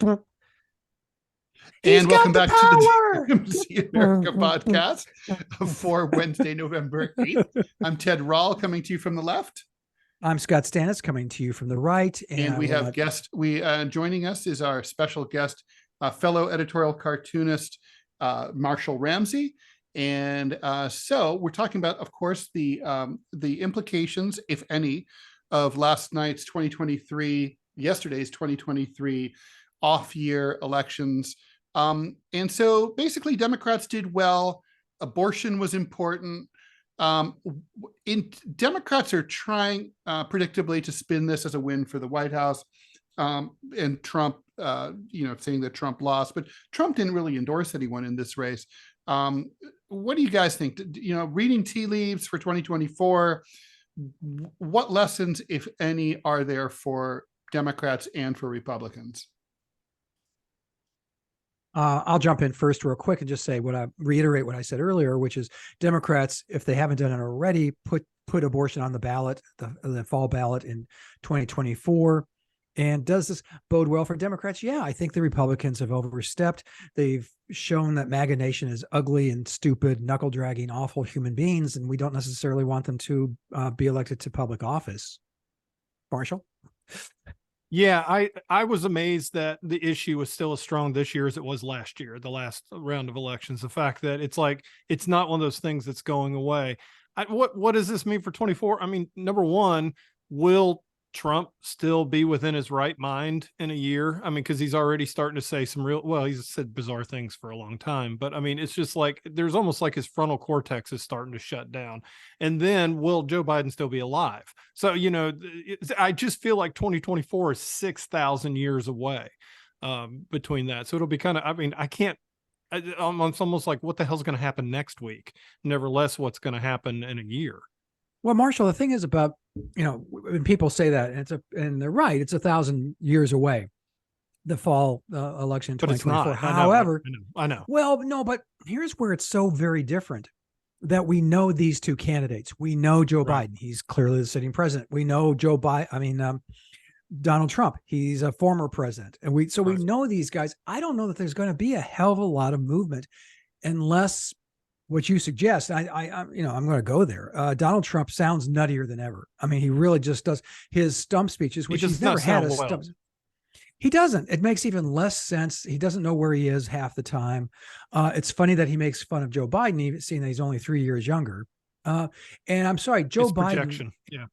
And welcome back to the DMZ America podcast for Wednesday, November 8th. I'm Ted Rall coming to you from the left. I'm Scott Stantis coming to you from the right. And we have joining us is our special guest, fellow editorial cartoonist, Marshall Ramsey. And so we're talking about, of course, the implications, if any, of yesterday's 2023 off-year elections. And so basically Democrats did well. Abortion was important. Democrats are trying predictably to spin this as a win for the White House, and Trump, saying that Trump lost, but Trump didn't really endorse anyone in this race. What do you guys think? Reading tea leaves for 2024, what lessons, if any, are there for Democrats and for Republicans? I'll jump in first real quick and just say reiterate what I said earlier, which is Democrats, if they haven't done it already, put abortion on the ballot, the fall ballot in 2024. And does this bode well for Democrats? Yeah, I think the Republicans have overstepped. They've shown that MAGA Nation is ugly and stupid, knuckle-dragging, awful human beings, and we don't necessarily want them to be elected to public office. Marshall? Yeah, I was amazed that the issue was still as strong this year as it was last year, the last round of elections. The fact that it's not one of those things that's going away. What does this mean for 24? I mean, number one, will Trump still be within his right mind in a year? I mean, because he's already starting to say he's said bizarre things for a long time, but I mean, it's just like, there's almost like his frontal cortex is starting to shut down. And then will Joe Biden still be alive? So, I just feel like 2024 is 6,000 years away between that. So it'll be kind of, I mean, it's almost like what the hell's going to happen next week? Nevertheless, what's going to happen in a year? Well, Marshall, the thing is about, when people say that, and they're right, it's 1,000 years away, the fall election in 2024. However, I know. Well, no, but here's where it's so very different, that we know these two candidates. We know Joe Biden. He's clearly the sitting president. We know Donald Trump. He's a former president. And we know these guys. I don't know that there's going to be a hell of a lot of movement unless what you suggest. I'm going to go there. Donald Trump sounds nuttier than ever. I mean, he really just does. His stump speeches, which he's never had a stump. He doesn't. It makes even less sense. He doesn't know where he is half the time. It's funny that he makes fun of Joe Biden, even seeing that he's only 3 years younger. And I'm sorry, Joe Biden. Projection. Yeah.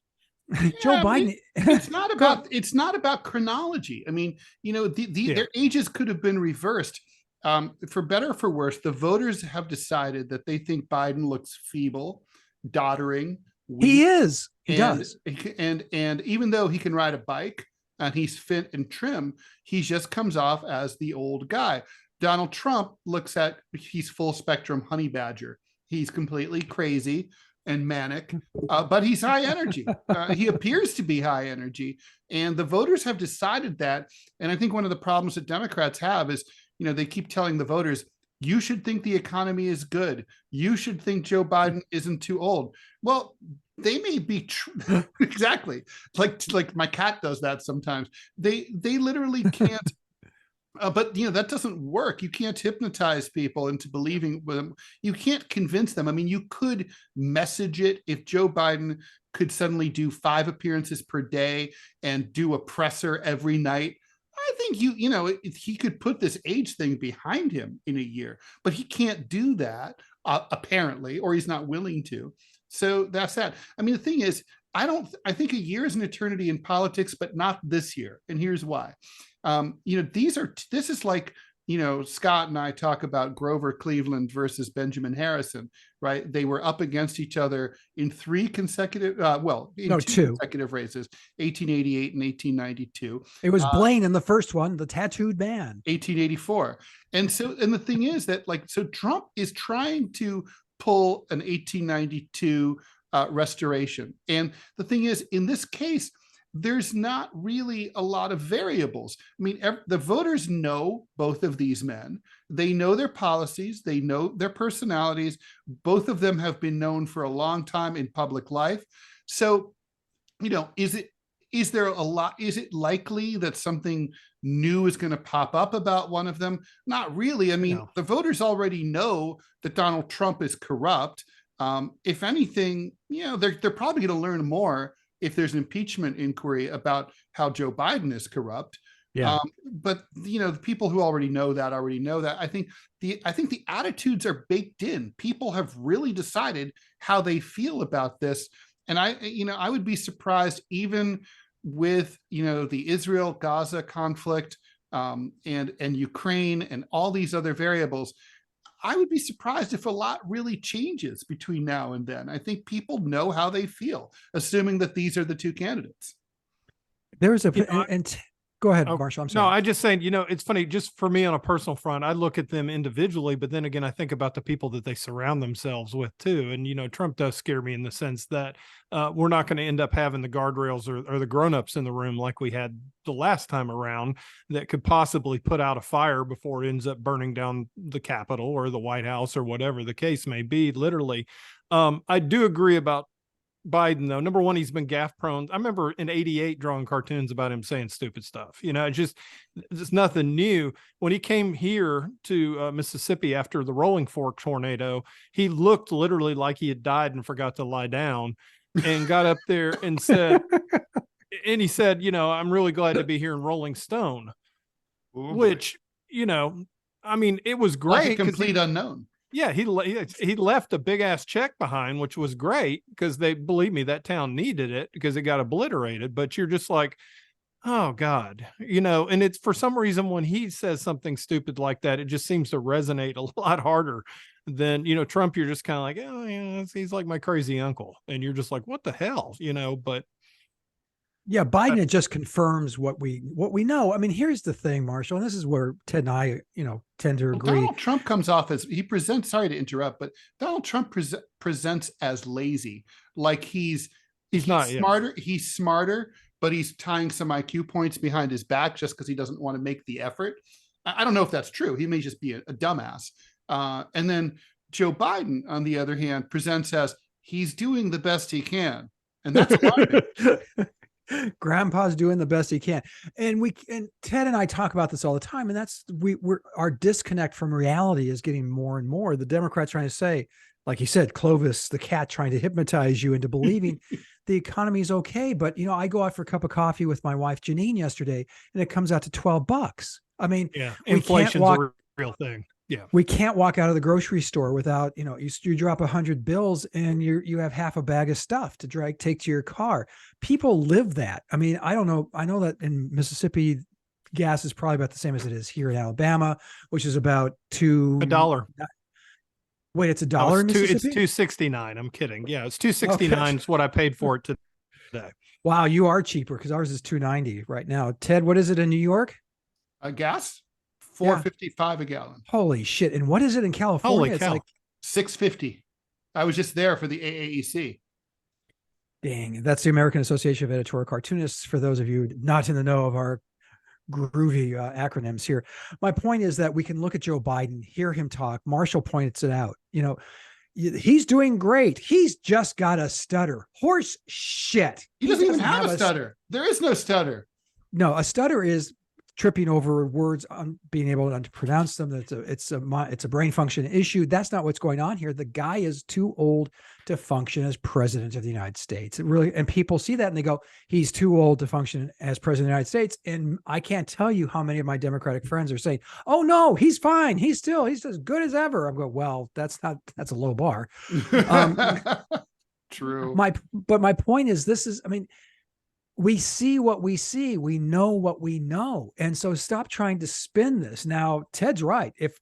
Joe Biden. It's not about chronology. I mean, their ages could have been reversed. For better or for worse, the voters have decided that they think Biden looks feeble, doddering. Weak, he is. He does. And even though he can ride a bike and he's fit and trim, he just comes off as the old guy. Donald Trump he's full spectrum honey badger. He's completely crazy and manic, but he's high energy. He appears to be high energy, and the voters have decided that. And I think one of the problems that Democrats have is, they keep telling the voters, you should think the economy is good. You should think Joe Biden isn't too old. Well, they may be true. Exactly. Like my cat does that sometimes. They literally can't. But that doesn't work. You can't hypnotize people into believing them. You can't convince them. I mean, you could message it. If Joe Biden could suddenly do 5 appearances per day and do a presser every night, I think he could put this age thing behind him in a year, but he can't do that apparently, or he's not willing to. So that's that. I mean, the thing is, I think a year is an eternity in politics, but not this year. And here's why. This is like, Scott and I talk about Grover Cleveland versus Benjamin Harrison, right? They were up against each other in 2 consecutive races, 1888 and 1892. It was Blaine in the first one, the tattooed man. 1884. And the thing is that, so Trump is trying to pull an 1892 restoration. And the thing is, in this case, there's not really a lot of variables. I mean, the voters know both of these men. They know their policies. They know their personalities. Both of them have been known for a long time in public life. So, is it likely that something new is going to pop up about one of them. Not really. I mean, No. the voters already know that Donald Trump is corrupt. If anything, they're probably going to learn more if there's an impeachment inquiry about how Joe Biden is corrupt. Yeah. But the people who already know that. I think the attitudes are baked in. People have really decided how they feel about this. And I would be surprised, even with the Israel Gaza conflict, and Ukraine and all these other variables. I would be surprised if a lot really changes between now and then. I think people know how they feel, assuming that these are the two candidates. There's go ahead, Marshall. I'm sorry. No, I just saying, it's funny, just for me on a personal front, I look at them individually, but then again, I think about the people that they surround themselves with too. And, Trump does scare me in the sense that we're not going to end up having the guardrails or the grownups in the room like we had the last time around that could possibly put out a fire before it ends up burning down the Capitol or the White House or whatever the case may be, literally. I do agree about Biden, though. Number one, he's been gaffe prone. I remember in '88 drawing cartoons about him saying stupid stuff. It's nothing new. When he came here to Mississippi after the Rolling Fork tornado, he looked literally like he had died and forgot to lie down, and got up there and said, I'm really glad to be here in Rolling Stone. Ooh, which, I mean, it was great. Like a complete unknown. Yeah, he left a big ass check behind, which was great because believe me, that town needed it because it got obliterated. But you're just like, oh God, and it's for some reason when he says something stupid like that, it just seems to resonate a lot harder than, Trump. You're just kind of like, oh, yeah, he's like my crazy uncle. And you're just like, what the hell, but. Yeah, Biden, it just confirms what we know. I mean, here's the thing, Marshall, and this is where Ted and I, tend to agree. Donald Trump comes off as sorry to interrupt, but Donald Trump presents as lazy, like he's not smarter. Yeah. He's smarter, but he's tying some IQ points behind his back just because he doesn't want to make the effort. I don't know if that's true. He may just be a dumbass. And then Joe Biden, on the other hand, presents as he's doing the best he can, and that's alarming. Grandpa's doing the best he can. And Ted and I talk about this all the time. And that's, our disconnect from reality is getting more and more. The Democrats trying to say, like you said, Clovis, the cat, trying to hypnotize you into believing the economy is okay. But, I go out for a cup of coffee with my wife, Janine, yesterday, and it comes out to $12. I mean, yeah, inflation's a real thing. Yeah, we can't walk out of the grocery store without, you drop 100 bills and you have half a bag of stuff to take to your car. People live that. I mean, I don't know. I know that in Mississippi, gas is probably about the same as it is here in Alabama, which is about $1. Wait, it's $1 in Mississippi? It's $2.69. I'm kidding. Yeah, it's $2.69 is what I paid for it today. Wow, you are cheaper because ours is $2.90 right now. Ted, what is it in New York? Gas? $4.55 a gallon. Holy shit. And what is it in California? Holy cow. It's like $6.50. I was just there for the AAEC. Dang, that's the American Association of Editorial Cartoonists, for those of you not in the know of our groovy acronyms here. My point is that we can look at Joe Biden, hear him talk. Marshall points it out. He's doing great. He's just got a stutter. Horse shit. He doesn't even have a stutter. There is no stutter. No, a stutter is tripping over words, being able to pronounce them. It's a brain function issue. That's not what's going on here. The guy is too old to function as president of the United States. And people see that and they go, he's too old to function as president of the United States. And I can't tell you how many of my Democratic friends are saying, oh no, he's fine. He's as good as ever. I'm going, well, that's a low bar. True. But my point is, we see what we see. We know what we know. And so stop trying to spin this. Now, Ted's right. If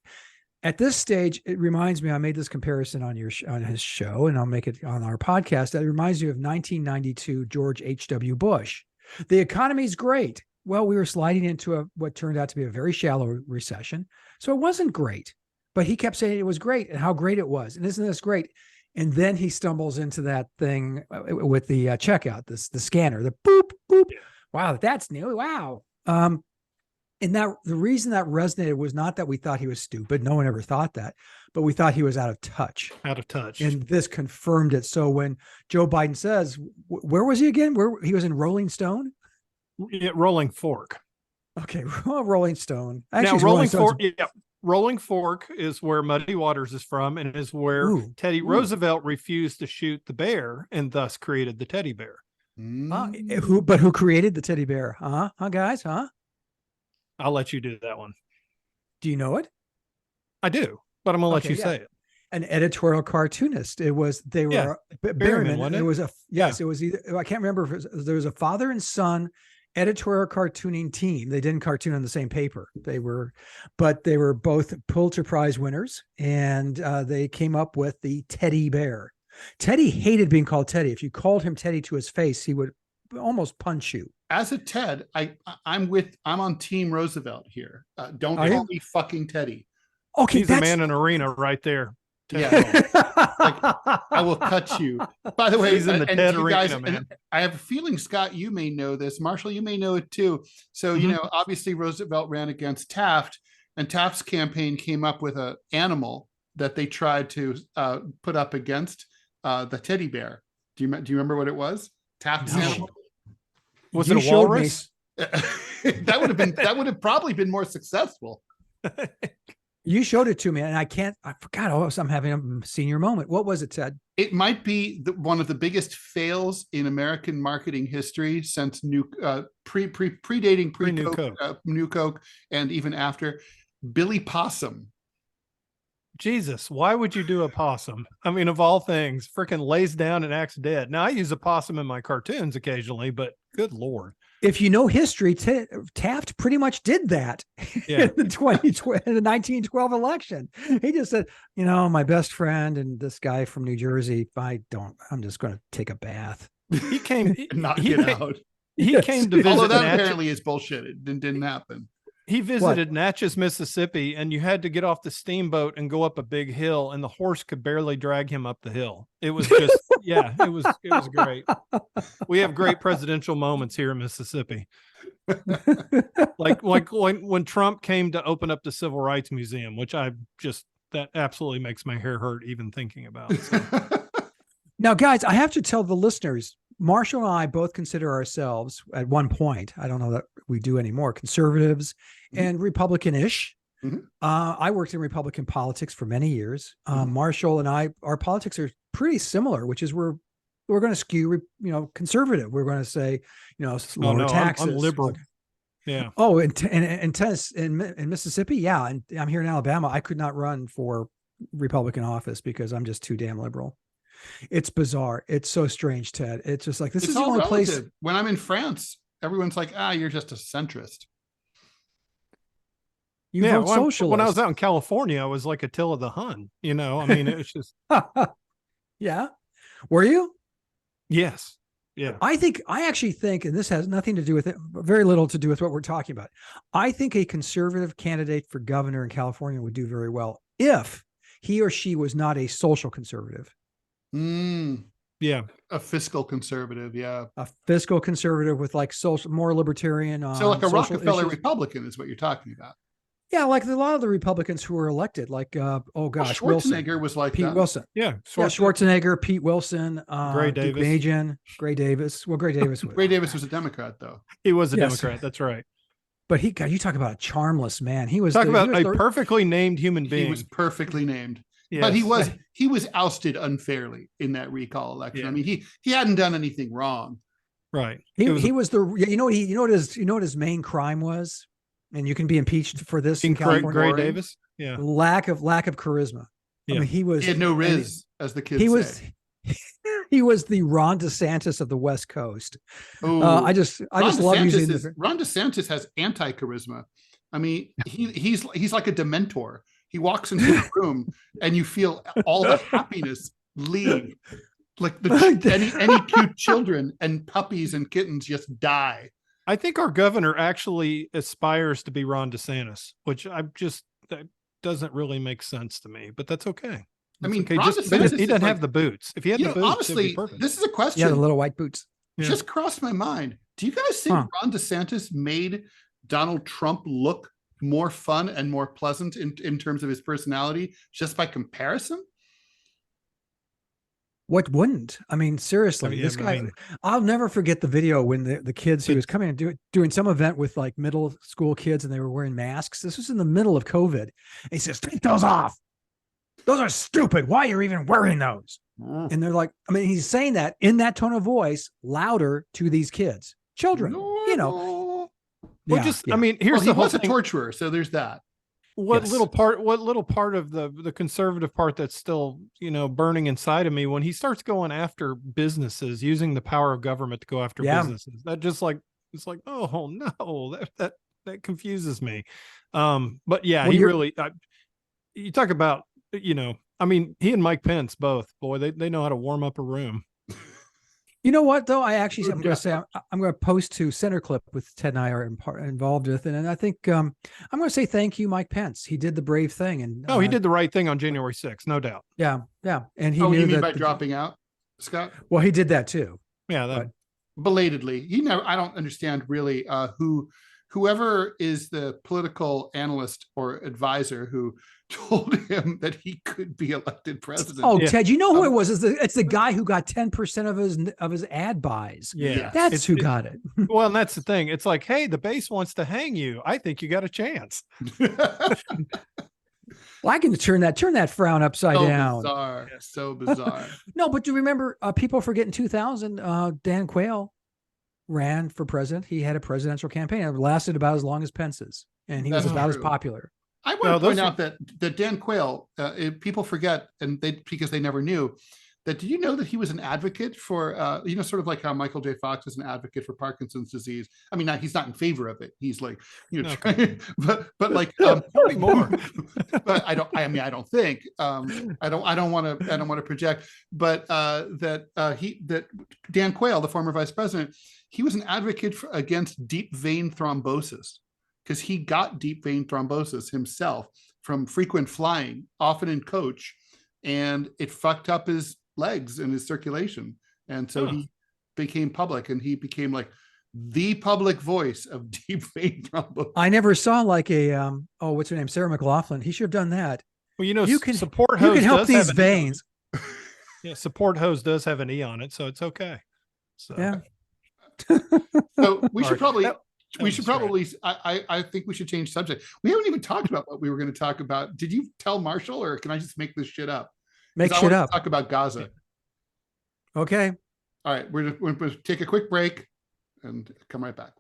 at this stage, it reminds me, I made this comparison on his show, and I'll make it on our podcast. That reminds you of 1992 George H.W. Bush. The economy's great. Well, we were sliding into what turned out to be a very shallow recession. So it wasn't great, but he kept saying it was great and how great it was. And isn't this great? And then he stumbles into that thing with the checkout, the scanner, the boop, boop. Wow, that's new. Wow. And the reason that resonated was not that we thought he was stupid. No one ever thought that, but we thought he was out of touch. And this confirmed it. So when Joe Biden says, where was he again? Where he was in Rolling Stone? Yeah, Rolling Fork. Okay, Rolling Stone. Now, Actually, Rolling Stone's- Fork, yeah, Rolling Fork is where Muddy Waters is from, and is where Ooh, Teddy ooh. Roosevelt refused to shoot the bear, and thus created the teddy bear. Who created the teddy bear? Huh, guys? Huh? I'll let you do that one. Do you know it? I do, but I'm gonna let you yeah. say it. An editorial cartoonist. They were Berryman. wasn't It it? was it was either, I can't remember if there was a father and son editorial cartooning team. They didn't cartoon on the same paper. They were both Pulitzer Prize winners, and they came up with the teddy bear. Teddy hated being called Teddy. If you called him Teddy to his face, he would almost punch you. As a Ted, I'm on Team Roosevelt here. Don't call me fucking Teddy. Okay, he's a man in arena right there. Yeah, I will cut you. By the way, he's in the Ted arena, man. I have a feeling, Scott, you may know this. Marshall, you may know it too. So, you know, obviously Roosevelt ran against Taft, and Taft's campaign came up with an animal that they tried to put up against the teddy bear. Do you remember what it was? Taft's animal. Was it a walrus? that would have probably been more successful. You showed it to me, and I forgot. Oh, I'm having a senior moment. What was it, Ted? It might be one of the biggest fails in American marketing history since predating New Coke, and even after. Billy Possum. Jesus, why would you do a possum? I mean, of all things, freaking lays down and acts dead. Now, I use a possum in my cartoons occasionally, but good Lord. If you know history, Taft pretty much did that in the 1912 election. He just said, you know, my best friend and this guy from New Jersey, I'm just going to take a bath. He came, knock it out. He came to visit. Although that apparently is bullshit. It didn't happen. He visited Natchez, Mississippi, and you had to get off the steamboat and go up a big hill, and the horse could barely drag him up the hill. It was just, it was great. We have great presidential moments here in Mississippi. like when Trump came to open up the Civil Rights Museum, which that absolutely makes my hair hurt even thinking about. So. Now, guys, I have to tell the listeners, Marshall and I both consider ourselves at one point, I don't know that we do anymore, conservatives and Republican-ish. I worked in Republican politics for many years. Marshall and I, our politics are pretty similar, which is we're going to skew, conservative. We're going to say, lower taxes. I'm liberal. Yeah. Oh, in Mississippi, yeah, and I'm here in Alabama. I could not run for Republican office because I'm just too damn liberal. It's bizarre. It's so strange, Ted. It's just like, this is the only place. When I'm in France, everyone's like, you're just a centrist. You vote socialist. When I was out in California, I was like Attila the Hun. I mean, it was just. Yeah. Were you? Yes. Yeah. I actually think, and this has nothing to do with it, very little to do with what we're talking about. I think a conservative candidate for governor in California would do very well if he or she was not a social conservative. Yeah. A fiscal conservative. Yeah. A fiscal conservative with like social, more libertarian. So like a Rockefeller issues. Republican is what you're talking about. Yeah. Like a lot of the Republicans who were elected, like, Schwarzenegger Wilson. Was like Pete that. Wilson. Yeah. Schwarzenegger, Pete Wilson, Gray Davis. Gray Davis. Well, Gray Davis. Gray Davis was a Democrat though. He was a Democrat. That's right. But you talk about a charmless man. He was perfectly named human being. He was perfectly named. Yes. But he was ousted unfairly in that recall election. Yeah. I mean, he hadn't done anything wrong. Right. He was what his main crime was, and you can be impeached for this in California. Gray Davis. Yeah. Lack of charisma. Yeah. I mean, he had no riz, as the kids say. He was the Ron DeSantis of the West Coast. I just love using Ron DeSantis has anti-charisma. I mean, he's like a Dementor. He walks into the room and you feel all the happiness leave. Like any cute children and puppies and kittens just die. I think our governor actually aspires to be Ron DeSantis, which that doesn't really make sense to me, but that's okay. I mean, okay. He doesn't have the boots. If he had the boots, honestly, this is a question. Yeah, the little white boots. Just crossed my mind. Do you guys think Ron DeSantis made Donald Trump look more fun and more pleasant in terms of his personality just by comparison? What wouldn't? I mean, seriously, Yeah, this I guy, mean- I'll never forget the video when the kids, he was coming and doing some event with like middle school kids and they were wearing masks. This was in the middle of COVID. And he says, take those off. Those are stupid. Why are you even wearing those? And they're like, I mean, he's saying that in that tone of voice, louder to these kids, children, you know. Well, I mean, here's he the whole was a thing. torturer, so there's that. What little part of the conservative part that's still, you know, burning inside of me when he starts going after businesses, using the power of government to go after businesses. That just like, it's like, oh no, that confuses me. But yeah, Well, he really, you talk about, you know, I mean, he and Mike Pence both, boy, they know how to warm up a room. You know what, though? I'm going to say, I'm going to post to Center Clip with Ted and I are involved with. And I think I'm going to say thank you, Mike Pence. He did the brave thing. And he did the right thing on January 6th, no doubt. Yeah. Yeah. And he knew you mean by dropping out, Scott? Well, he did that too. Yeah. Belatedly. I don't understand really whoever is the political analyst or advisor who told him that he could be elected president. Oh, yeah. Ted, you know who it was? It's the guy who got 10% of his ad buys. Yeah. That's who got it. Well, and that's the thing. It's like, hey, the base wants to hang you. I think you got a chance. Well, I can turn that frown upside down. Bizarre. So bizarre. No, but do you remember people forget in 2000, Dan Quayle ran for president. He had a presidential campaign. It lasted about as long as Pence's, and he was about as popular. I want to point out that Dan Quayle, people forget, and because they never knew that. Did you know that he was an advocate for, sort of like how Michael J. Fox is an advocate for Parkinson's disease? I mean, he's not in favor of it. He's like, trying, but like, more. But I don't think, I don't want to project, but that Dan Quayle, the former vice president, he was an advocate against deep vein thrombosis, because he got deep vein thrombosis himself from frequent flying, often in coach, and it fucked up his legs and his circulation. And so he became public, and he became like the public voice of deep vein thrombosis. I never saw like a, what's her name? Sarah McLachlan. He should have done that. Well, you can help these veins. Yeah, support hose does have an E on it, so it's okay. So yeah. So we should probably. I think we should change subject. We haven't even talked about what we were going to talk about. Did you tell Marshall, or can I just make this shit up? Make shit up. Talk about Gaza. Okay. All right. We're going to take a quick break and come right back.